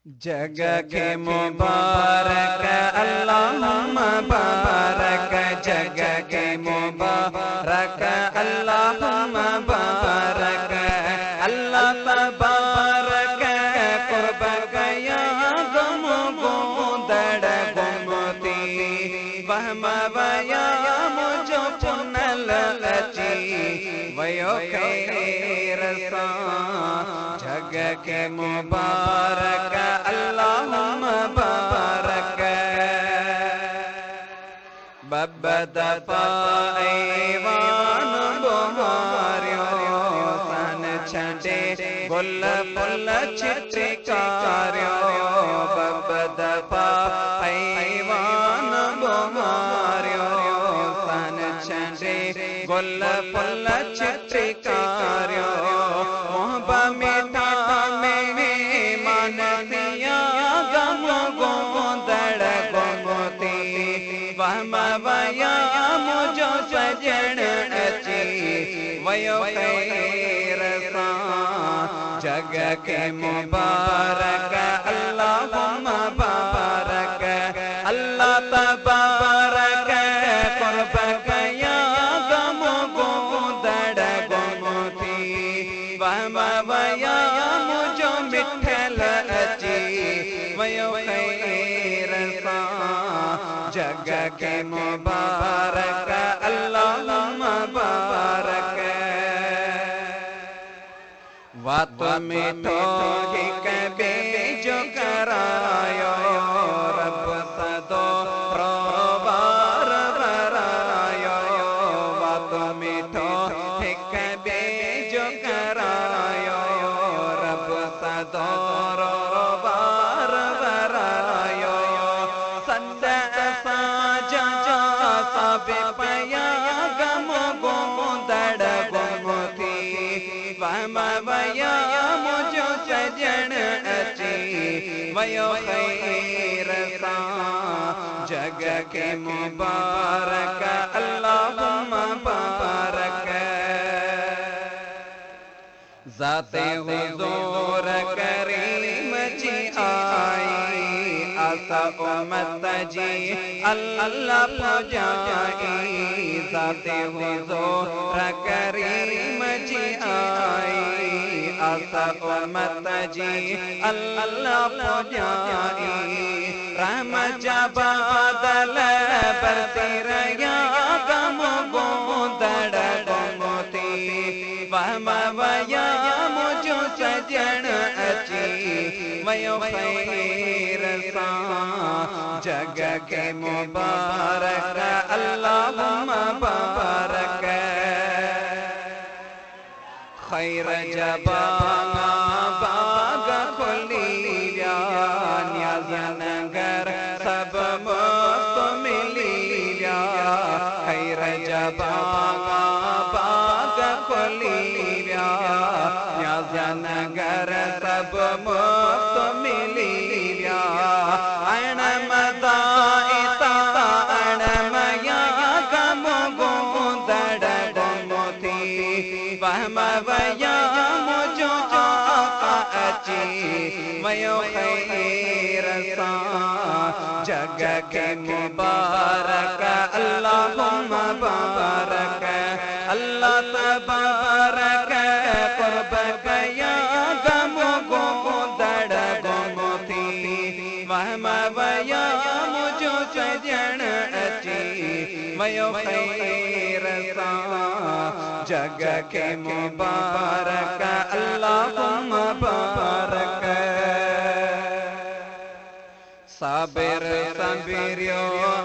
जगह के मुबारक अल्लाहुम्मा बारक, जगह के मुबारक अल्लाहुम्मा बारक, अल्लाह तबारक कुर्ब गया गम गोदड़ गुमती वहम वया मुझो पुनल अची वयो खैर सा। जगह के मुबारक अल्लाहुम्मा बारक, बब्बद पाईवान बुहारियो सन छड़े गुल फुल चित्रकारियो, बब्बद पाईवान बुहारियो सन छड़े गुल फुल चित्रकारियो, मोहब्बा मीठा मन दिया गम गोदड़ गुमती वहम वया मुझो सजन अची वयो खैर सा। जगह के मुबारक अल्लाहुम्मा बारक, अल्लाह तबारक कुर्ब गया गम गोदड़ गुमती वहम वया मुझो मिठल अची वयो खैर सा। जगह के मुबारक अल्लाहुम्मा बारक, वात मिठो हिक बेजो करायो रब सदो प्रोबार बरायो, वात मिठो हिक बेजो करायो रब सदो प्रोबार बरायो, संद साजा सब पया गम गोदड़ गुमती वहम वया मुझो सजन अची वयो खैर सा। जगह के मुबारक अल्लाहुम्मा बारक, ज़ाते हुज़ूर करीम जी आई आसा उम्मत जी अल्लाह पुजाई, ज़ाते हुज़ूर करीम जी आई आसा उम्मत जी अल्लाह पुजाई, रहमत जा बादल बरसी रया गम गोदड़ गुमती वहम वया मुझो सजन अची वयो खैर सा। जगह के मुबारक अल्लाहुम्मा बारक, खैर जबाना बाग खुली व्या न्याज़ नगर सब मस्त मिली व्या, खैर जबाना बाग खुली व्या न्याज़ नगर सब मस्त मिली व्या, अण मदाइता अण मया गम गोदड़ गुमती वहम वया मुझो आका अची वयो खैर सा। जगह के मुबारक अल्लाहुम्मा बारक, अल्लाह तबारक कुर्ब गया गम गोदड़ गुमती वहम वया मुझो सजन अची वयो खैर सा। जगह के मुबारक अल्लाहुम्मा बारक, साबिर सबरियो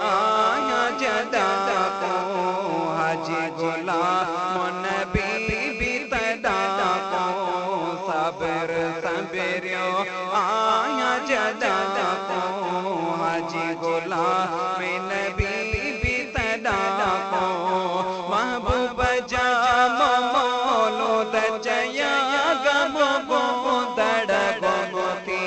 आया जदा को हाजी गुलाम नबी भी तदा को, साबिर सबरियो आया जदा को हाजी गुलाम नबी भी तदा को, महबूब जाम मौलूद जया गम गोदड़ गुमती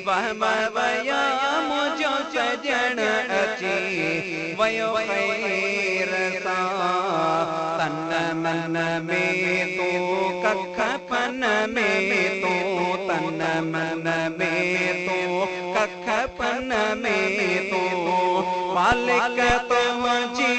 वहम वया मुझो सजण अची वयो खैर सा तन मन में तो कख पन में तो तन मन में तो कख पन में तो मालिक तुझी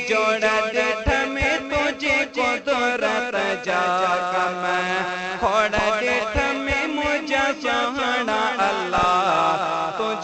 जोड़ डिठ में तुझे कुदरत जाग मैं खोड़ डिठ में मुझे सोहना अल्लाह तुझ